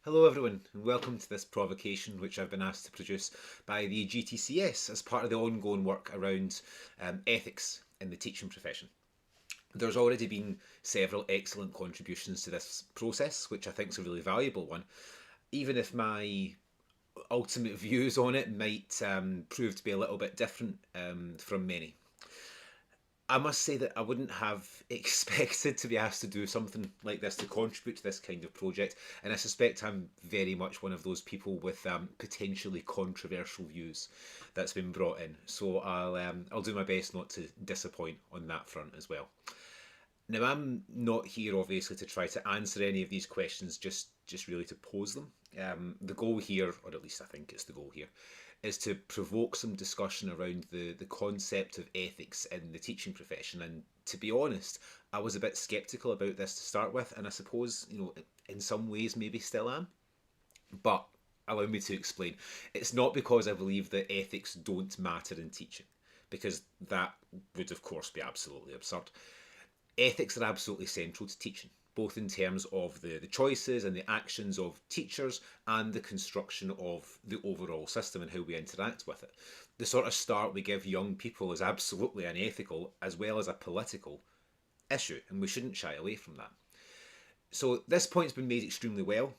Hello everyone and welcome to this provocation which I've been asked to produce by the GTCS as part of the ongoing work around ethics in the teaching profession. There's already been several excellent contributions to this process, which I think is a really valuable one, even if my ultimate views on it might prove to be a little bit different from many. I must say that I wouldn't have expected to be asked to do something like this to contribute to this kind of project, and I suspect I'm very much one of those people with potentially controversial views that's been brought in. So I'll do my best not to disappoint on that front as well. Now I'm not here obviously to try to answer any of these questions, just really to pose them. The goal here, or at least I think it's the goal here, is to provoke some discussion around the concept of ethics in the teaching profession. And to be honest, I was a bit skeptical about this to start with, and I suppose, in some ways maybe still am. But allow me to explain. It's not because I believe that ethics don't matter in teaching, because that would, of course, be absolutely absurd. Ethics are absolutely central to teaching, both in terms of the choices and the actions of teachers and the construction of the overall system and how we interact with it. The sort of start we give young people is absolutely an ethical as well as a political issue, and we shouldn't shy away from that. So this point's been made extremely well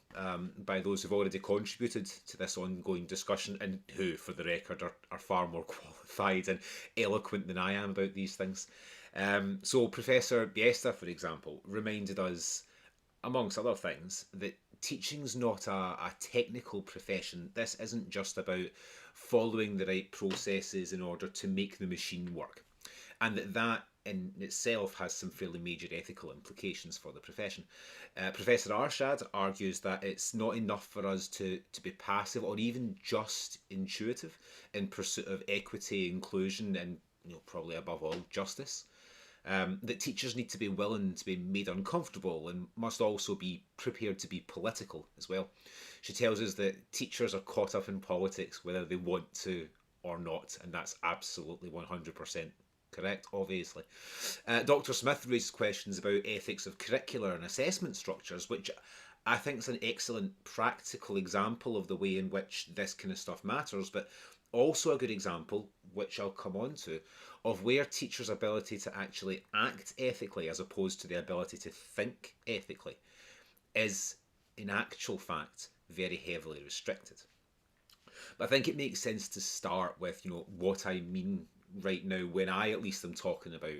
by those who've already contributed to this ongoing discussion, and who, for the record, are far more qualified and eloquent than I am about these things. So Professor Biesta, for example, reminded us, amongst other things, that teaching's not a technical profession. This isn't just about following the right processes in order to make the machine work, and that in itself has some fairly major ethical implications for the profession. Professor Arshad argues that it's not enough for us to be passive or even just intuitive in pursuit of equity, inclusion, and probably above all justice. That teachers need to be willing to be made uncomfortable and must also be prepared to be political as well. She tells us that teachers are caught up in politics whether they want to or not, and that's absolutely 100% correct, obviously. Dr. Smith raises questions about ethics of curricular and assessment structures, which I think is an excellent practical example of the way in which this kind of stuff matters, but also a good example, which I'll come on to, of where teachers' ability to actually act ethically as opposed to the ability to think ethically is, in actual fact, very heavily restricted. But I think it makes sense to start with, what I mean right now when I at least am talking about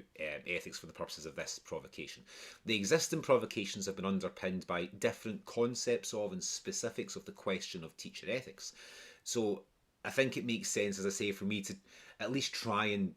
ethics for the purposes of this provocation. The existing provocations have been underpinned by different concepts of and specifics of the question of teacher ethics. So I think it makes sense, as I say, for me to at least try and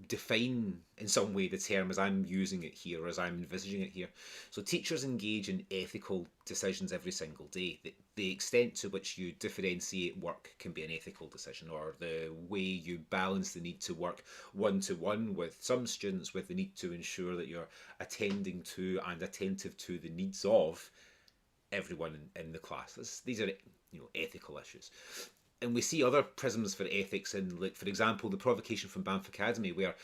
define in some way the term as I'm using it here, or as I'm envisaging it here. So teachers engage in ethical decisions every single day. The extent to which you differentiate work can be an ethical decision, or the way you balance the need to work one-to-one with some students with the need to ensure that you're attending to and attentive to the needs of everyone in the class. These are ethical issues. And we see other prisms for ethics in, like, for example, the provocation from Banff Academy, where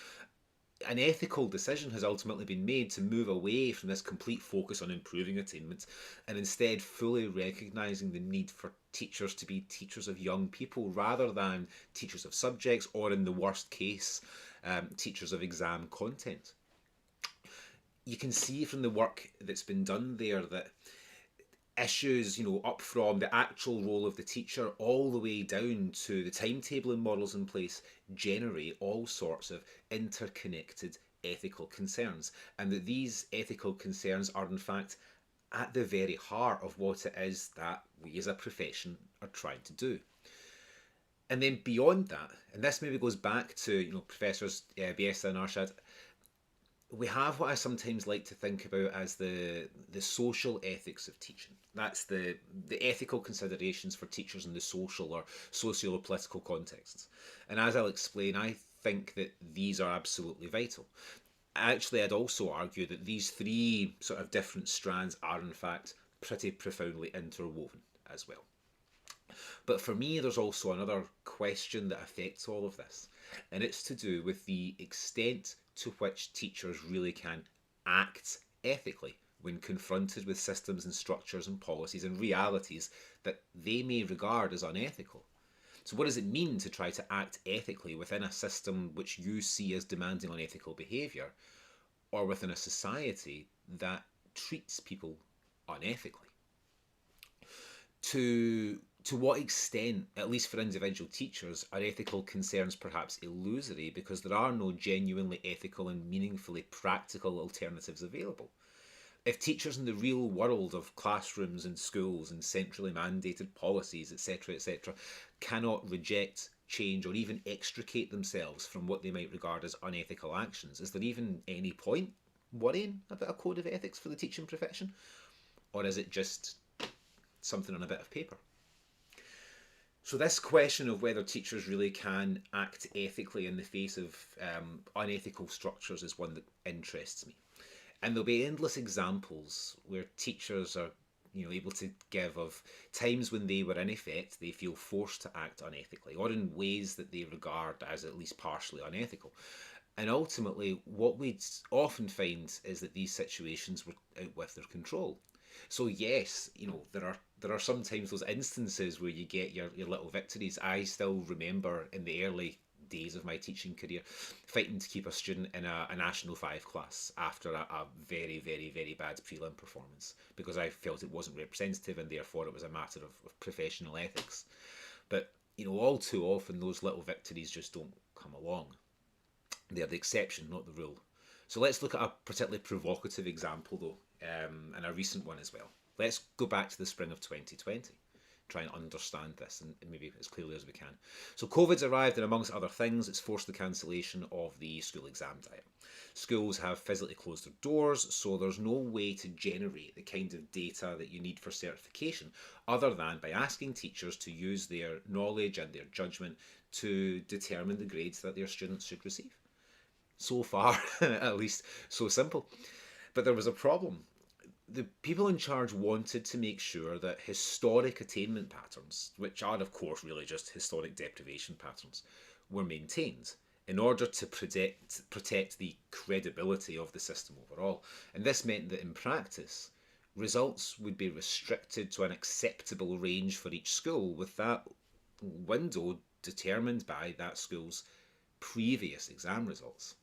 an ethical decision has ultimately been made to move away from this complete focus on improving attainment and instead fully recognising the need for teachers to be teachers of young people rather than teachers of subjects, or in the worst case, teachers of exam content. You can see from the work that's been done there that issues, up from the actual role of the teacher all the way down to the timetabling models in place, generate all sorts of interconnected ethical concerns, and that these ethical concerns are in fact at the very heart of what it is that we as a profession are trying to do. And then beyond that, and this maybe goes back to Professors Biesta and Arshad, we have what I sometimes like to think about as the social ethics of teaching. That's the ethical considerations for teachers in the social or socio-political contexts. And as I'll explain, I think that these are absolutely vital. Actually, I'd also argue that these three sort of different strands are in fact pretty profoundly interwoven as well. But for me, there's also another question that affects all of this, and it's to do with the extent to which teachers really can act ethically when confronted with systems and structures and policies and realities that they may regard as unethical. So what does it mean to try to act ethically within a system which you see as demanding unethical behaviour, or within a society that treats people unethically? To what extent, at least for individual teachers, are ethical concerns perhaps illusory because there are no genuinely ethical and meaningfully practical alternatives available? If teachers in the real world of classrooms and schools and centrally mandated policies, etc., cannot reject, change, or even extricate themselves from what they might regard as unethical actions, is there even any point worrying about a code of ethics for the teaching profession? Or is it just something on a bit of paper? So this question of whether teachers really can act ethically in the face of unethical structures is one that interests me. And there'll be endless examples where teachers are able to give of times when they were in effect, they feel forced to act unethically, or in ways that they regard as at least partially unethical. And ultimately, what we'd often find is that these situations were out with their control. So yes, there are sometimes those instances where you get your little victories. I still remember in the early days of my teaching career fighting to keep a student in a National 5 class after a very, very, very bad prelim performance because I felt it wasn't representative and therefore it was a matter of professional ethics. But all too often those little victories just don't come along. They're the exception, not the rule. So let's look at a particularly provocative example though, and a recent one as well. Let's go back to the spring of 2020. Try and understand this and maybe as clearly as we can. So COVID's arrived and amongst other things it's forced the cancellation of the school exam diet. Schools have physically closed their doors, so there's no way to generate the kind of data that you need for certification other than by asking teachers to use their knowledge and their judgment to determine the grades that their students should receive. So far, at least, so simple. But there was a problem. The people in charge wanted to make sure that historic attainment patterns, which are of course really just historic deprivation patterns, were maintained in order to protect the credibility of the system overall. And this meant that in practice, results would be restricted to an acceptable range for each school, with that window determined by that school's previous exam results.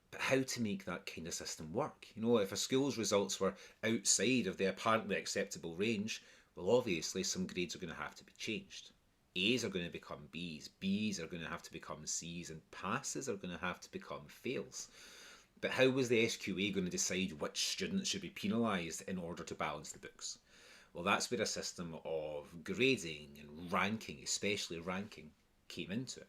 But how to make that kind of system work? If a school's results were outside of the apparently acceptable range, well, obviously some grades are going to have to be changed. A's are going to become B's, B's are going to have to become C's, and passes are going to have to become fails. But how was the SQA going to decide which students should be penalised in order to balance the books? Well, that's where a system of grading and ranking, especially ranking, came into it.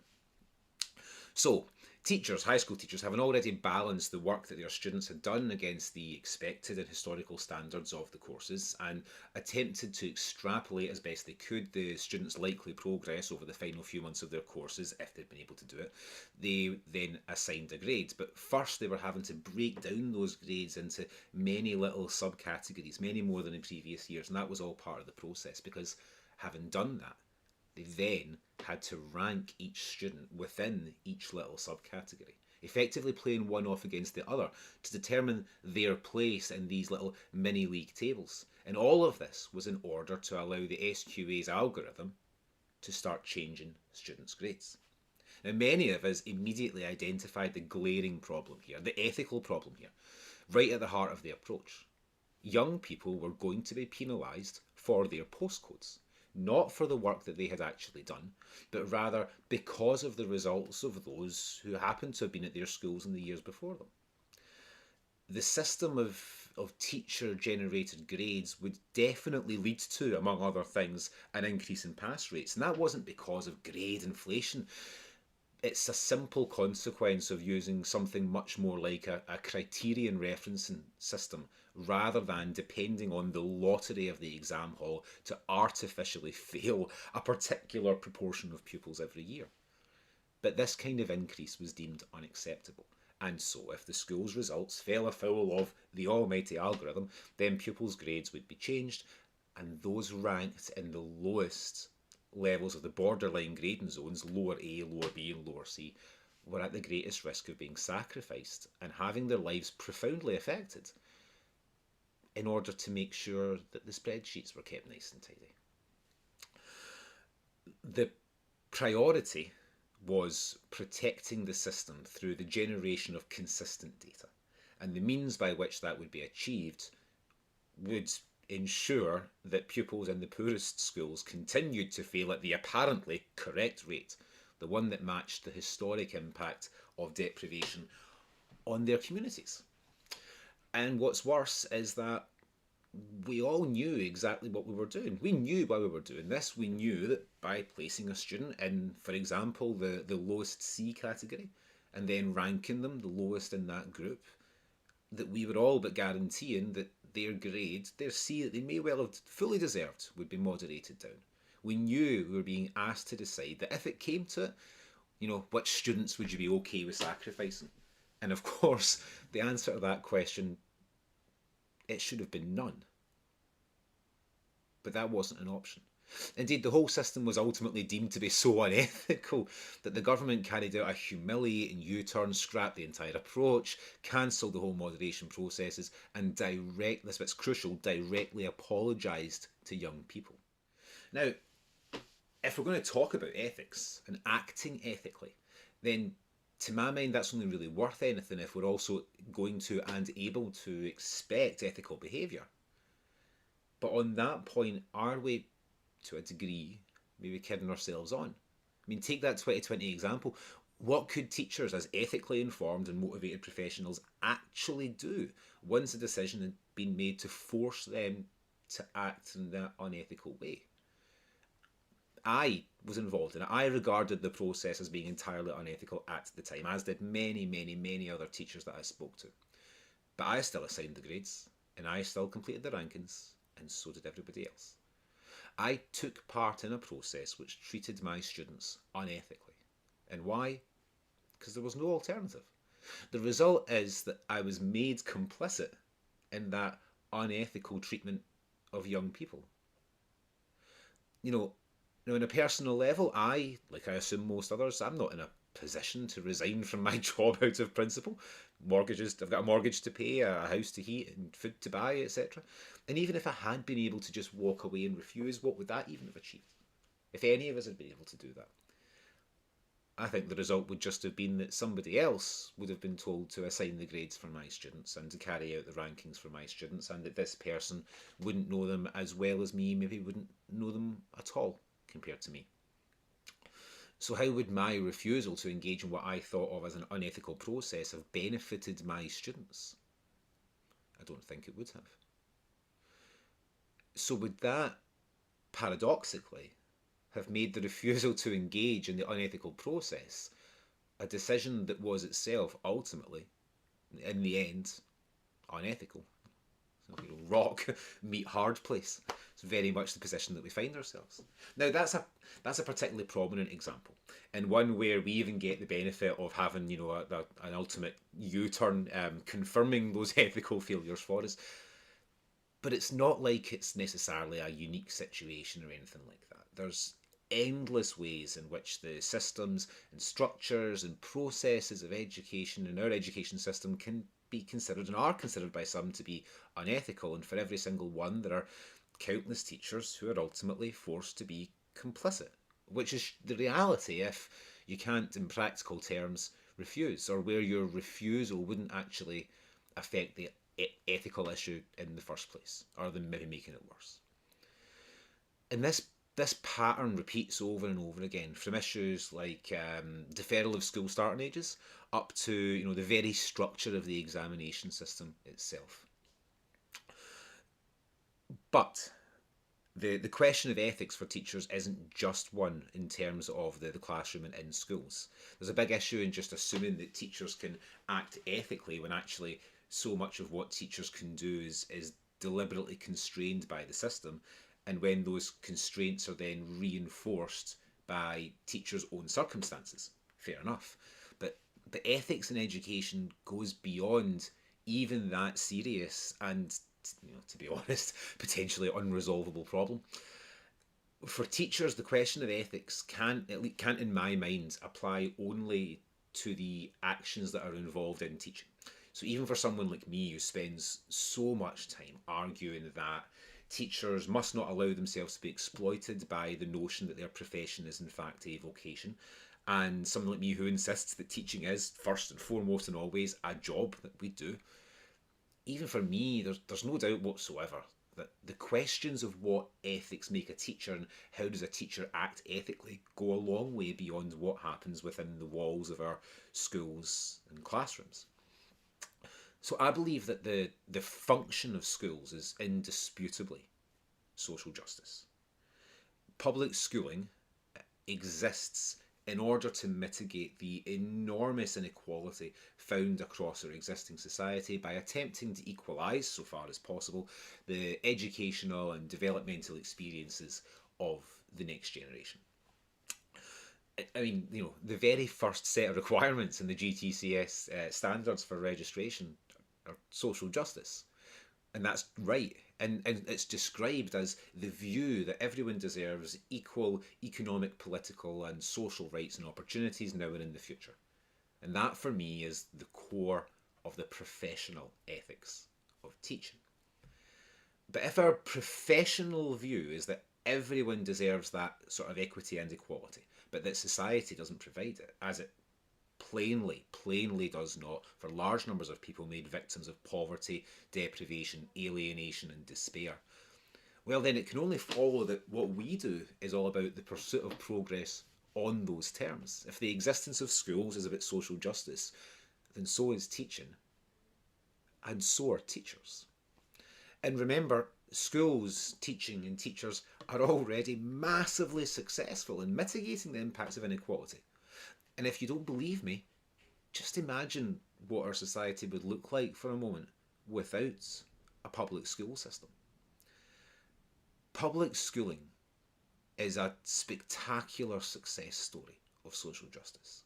So, teachers, high school teachers, having already balanced the work that their students had done against the expected and historical standards of the courses and attempted to extrapolate as best they could the students' likely progress over the final few months of their courses, if they'd been able to do it, they then assigned a grade. But first they were having to break down those grades into many little subcategories, many more than in previous years, and that was all part of the process because having done that, they then had to rank each student within each little subcategory, effectively playing one off against the other to determine their place in these little mini-league tables. And all of this was in order to allow the SQA's algorithm to start changing students' grades. Now, many of us immediately identified the glaring problem here, the ethical problem here, right at the heart of the approach. Young people were going to be penalised for their postcodes. Not for the work that they had actually done, but rather because of the results of those who happened to have been at their schools in the years before them. The system of teacher-generated grades would definitely lead to, among other things, an increase in pass rates. And that wasn't because of grade inflation. It's a simple consequence of using something much more like a criterion referencing system rather than depending on the lottery of the exam hall to artificially fail a particular proportion of pupils every year. But this kind of increase was deemed unacceptable. And so if the school's results fell afoul of the almighty algorithm, then pupils' grades would be changed, and those ranked in the lowest levels of the borderline grading zones, lower A, lower B and lower C, were at the greatest risk of being sacrificed and having their lives profoundly affected. in order to make sure that the spreadsheets were kept nice and tidy. The priority was protecting the system through the generation of consistent data, and the means by which that would be achieved would ensure that pupils in the poorest schools continued to fail at the apparently correct rate, the one that matched the historic impact of deprivation on their communities. And what's worse is that we all knew exactly what we were doing. We knew why we were doing this. We knew that by placing a student in, for example, the lowest C category, and then ranking them the lowest in that group, that we were all but guaranteeing that their grade, their C that they may well have fully deserved, would be moderated down. We knew we were being asked to decide that if it came to it, which students would you be okay with sacrificing? And of course, the answer to that question, it should have been none. But that wasn't an option. Indeed, the whole system was ultimately deemed to be so unethical that the government carried out a humiliating U-turn, scrapped the entire approach, cancelled the whole moderation processes, and this bit's crucial, directly apologised to young people. Now, if we're going to talk about ethics and acting ethically, then to my mind that's only really worth anything if we're also going to and able to expect ethical behaviour. But on that point, are we, to a degree, maybe kidding ourselves on? I mean, take that 2020 example. What could teachers, as ethically informed and motivated professionals, actually do once a decision had been made to force them to act in that unethical way? I was involved in it. I regarded the process as being entirely unethical at the time, as did many, many, many other teachers that I spoke to. But I still assigned the grades, and I still completed the rankings, and so did everybody else. I took part in a process which treated my students unethically. And why? Because there was no alternative. The result is that I was made complicit in that unethical treatment of young people. On a personal level, like I assume most others, I'm not in a position to resign from my job out of principle. I've got a mortgage to pay, a house to heat, and food to buy, etc. And even if I had been able to just walk away and refuse, what would that even have achieved? If any of us had been able to do that. I think the result would just have been that somebody else would have been told to assign the grades for my students and to carry out the rankings for my students, and that this person wouldn't know them as well as me, maybe wouldn't know them at all compared to me. So how would my refusal to engage in what I thought of as an unethical process have benefited my students? I don't think it would have. So would that, paradoxically, have made the refusal to engage in the unethical process a decision that was itself ultimately, in the end, unethical? Rock meet hard place. It's very much the position that we find ourselves. Now that's a particularly prominent example, and one where we even get the benefit of having an ultimate U-turn confirming those ethical failures for us. But it's not like it's necessarily a unique situation or anything like that. There's endless ways in which the systems and structures and processes of education in our education system can be considered and are considered by some to be unethical, and for every single one there are countless teachers who are ultimately forced to be complicit, which is the reality if you can't, in practical terms, refuse, or where your refusal wouldn't actually affect the ethical issue in the first place, or then maybe making it worse. And this pattern repeats over and over again, from issues like deferral of school starting ages up to the very structure of the examination system itself. But the question of ethics for teachers isn't just one in terms of the classroom and in schools. There's a big issue in just assuming that teachers can act ethically when actually so much of what teachers can do is deliberately constrained by the system, and when those constraints are then reinforced by teachers' own circumstances. Fair enough. But ethics in education goes beyond even that serious and, to be honest, potentially unresolvable problem. For teachers, the question of ethics can't, in my mind, apply only to the actions that are involved in teaching. So even for someone like me who spends so much time arguing that teachers must not allow themselves to be exploited by the notion that their profession is in fact a vocation, and someone like me who insists that teaching is first and foremost and always a job that we do, even for me, there's no doubt whatsoever that the questions of what ethics make a teacher and how does a teacher act ethically go a long way beyond what happens within the walls of our schools and classrooms. So I believe that the function of schools is indisputably social justice. Public schooling exists in order to mitigate the enormous inequality found across our existing society by attempting to equalise, so far as possible, the educational and developmental experiences of the next generation. I mean, the very first set of requirements in the GTCS standards for registration are social justice. And that's right. And it's described as the view that everyone deserves equal economic, political, and social rights and opportunities now and in the future. And that, for me, is the core of the professional ethics of teaching. But if our professional view is that everyone deserves that sort of equity and equality, but that society doesn't provide it, as it plainly does not for large numbers of people made victims of poverty, deprivation, alienation, and despair, well, then it can only follow that what we do is all about the pursuit of progress on those terms. If the existence of schools is about social justice, then so is teaching, and so are teachers. And remember, schools, teaching, and teachers are already massively successful in mitigating the impacts of inequality. And if you don't believe me, just imagine what our society would look like for a moment without a public school system. Public schooling is a spectacular success story of social justice.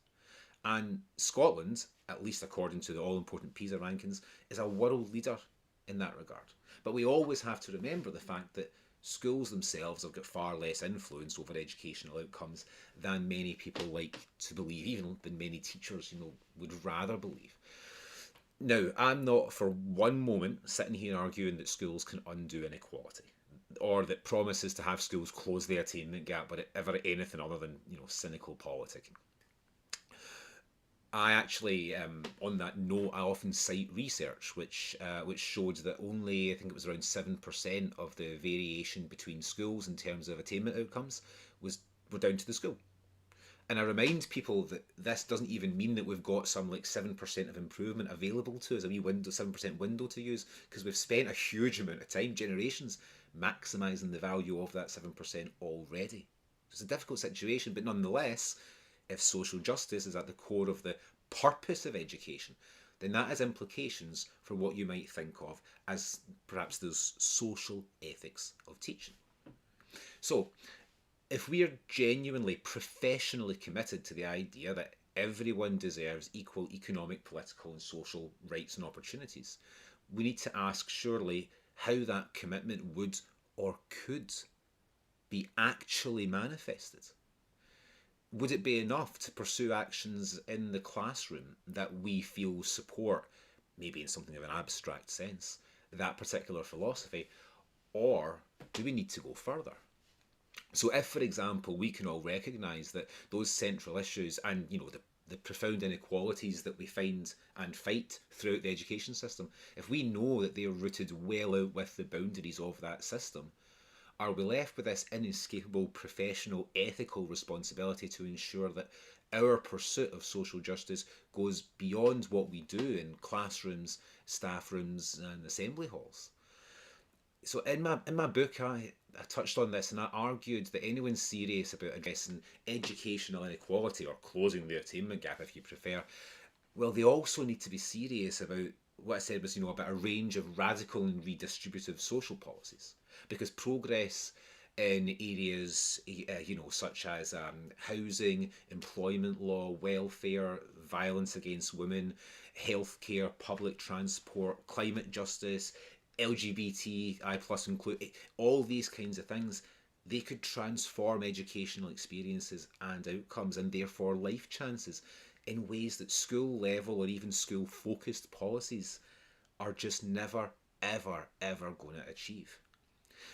And Scotland, at least according to the all-important PISA rankings, is a world leader in that regard. But we always have to remember the fact that schools themselves have got far less influence over educational outcomes than many people like to believe, even than many teachers, would rather believe. Now, I'm not for one moment sitting here arguing that schools can undo inequality, or that promises to have schools close the attainment gap were ever anything other than, cynical politicking. I actually, on that note, I often cite research which showed that only, I think it was around 7% of the variation between schools in terms of attainment outcomes were down to the school. And I remind people that this doesn't even mean that we've got some 7% of improvement available to us, a wee window, 7% window to use, because we've spent a huge amount of time, generations, maximising the value of that 7% already. It's a difficult situation, but nonetheless, if social justice is at the core of the purpose of education, then that has implications for what you might think of as perhaps those social ethics of teaching. So, if we are genuinely professionally committed to the idea that everyone deserves equal economic, political, and social rights and opportunities, we need to ask surely how that commitment would or could be actually manifested. Would it be enough to pursue actions in the classroom that we feel support, maybe in something of an abstract sense, that particular philosophy, or do we need to go further? So if, for example, we can all recognise that those central issues and, the profound inequalities that we find and fight throughout the education system, if we know that they are rooted well out with the boundaries of that system, are we left with this inescapable professional ethical responsibility to ensure that our pursuit of social justice goes beyond what we do in classrooms, staff rooms, and assembly halls? So in my book, I touched on this, and I argued that anyone serious about addressing educational inequality, or closing the attainment gap if you prefer, well, they also need to be serious about what I said was, about a range of radical and redistributive social policies. Because progress in areas, such as housing, employment law, welfare, violence against women, healthcare, public transport, climate justice, LGBTI plus include, all these kinds of things, they could transform educational experiences and outcomes, and therefore life chances, in ways that school level or even school focused policies are just never, ever, ever going to achieve.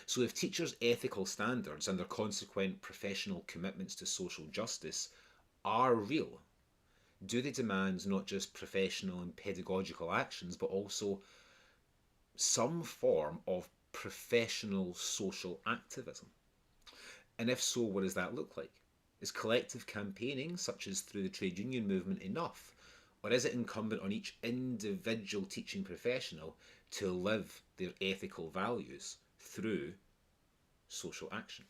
So if teachers' ethical standards and their consequent professional commitments to social justice are real, do they demand not just professional and pedagogical actions, but also some form of professional social activism? And if so, what does that look like? Is collective campaigning, such as through the trade union movement, enough? Or is it incumbent on each individual teaching professional to live their ethical values through social action?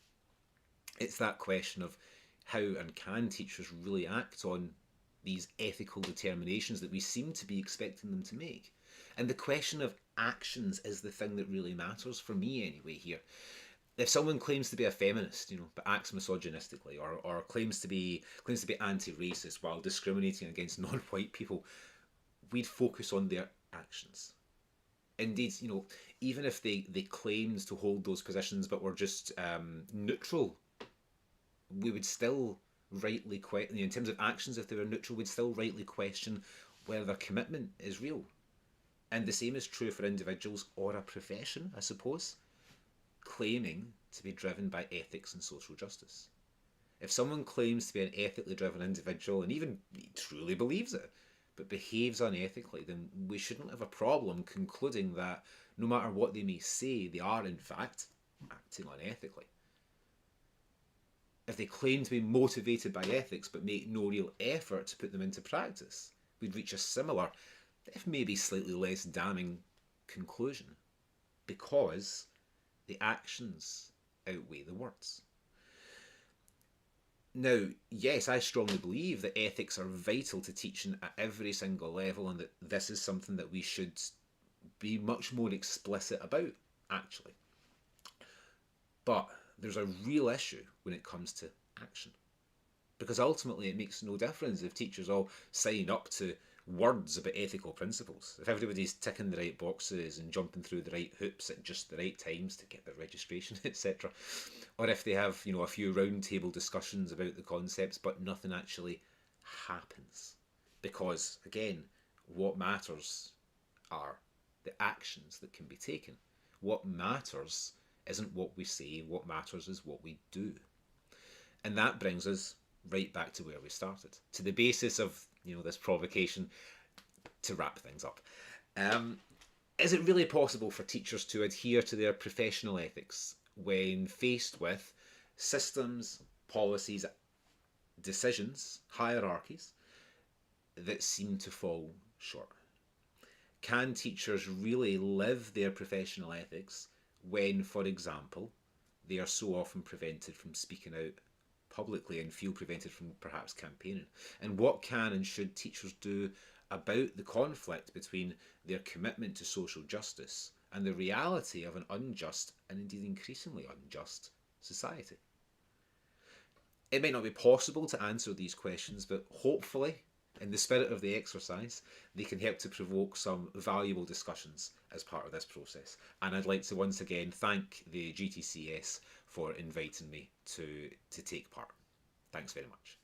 It's that question of how and can teachers really act on these ethical determinations that we seem to be expecting them to make. And the question of actions is the thing that really matters for me anyway here. If someone claims to be a feminist, but acts misogynistically, or claims to be anti-racist while discriminating against non-white people, we'd focus on their actions. Indeed, even if they claimed to hold those positions but were just neutral, we would still rightly question, in terms of actions, if they were neutral, we'd still rightly question whether their commitment is real. And the same is true for individuals or a profession, I suppose, claiming to be driven by ethics and social justice. If someone claims to be an ethically driven individual and even truly believes it, but behaves unethically, then we shouldn't have a problem concluding that no matter what they may say, they are in fact acting unethically. If they claim to be motivated by ethics but make no real effort to put them into practice, we'd reach a similar, if maybe slightly less damning, conclusion, because the actions outweigh the words. Now, yes, I strongly believe that ethics are vital to teaching at every single level, and that this is something that we should be much more explicit about, actually. But there's a real issue when it comes to action. Because ultimately it makes no difference if teachers all sign up to words about ethical principles. If everybody's ticking the right boxes and jumping through the right hoops at just the right times to get their registration, etc. Or if they have, a few round table discussions about the concepts, but nothing actually happens. Because, again, what matters are the actions that can be taken. What matters isn't what we say, what matters is what we do. And that brings us right back to where we started, to the basis of this provocation, to wrap things up. Is it really possible for teachers to adhere to their professional ethics when faced with systems, policies, decisions, hierarchies that seem to fall short? Can teachers really live their professional ethics when, for example, they are so often prevented from speaking out publicly and feel prevented from perhaps campaigning? And what can and should teachers do about the conflict between their commitment to social justice and the reality of an unjust and indeed increasingly unjust society? It may not be possible to answer these questions, but hopefully, in the spirit of the exercise, they can help to provoke some valuable discussions as part of this process. And I'd like to once again thank the GTCS for inviting me to take part. Thanks very much.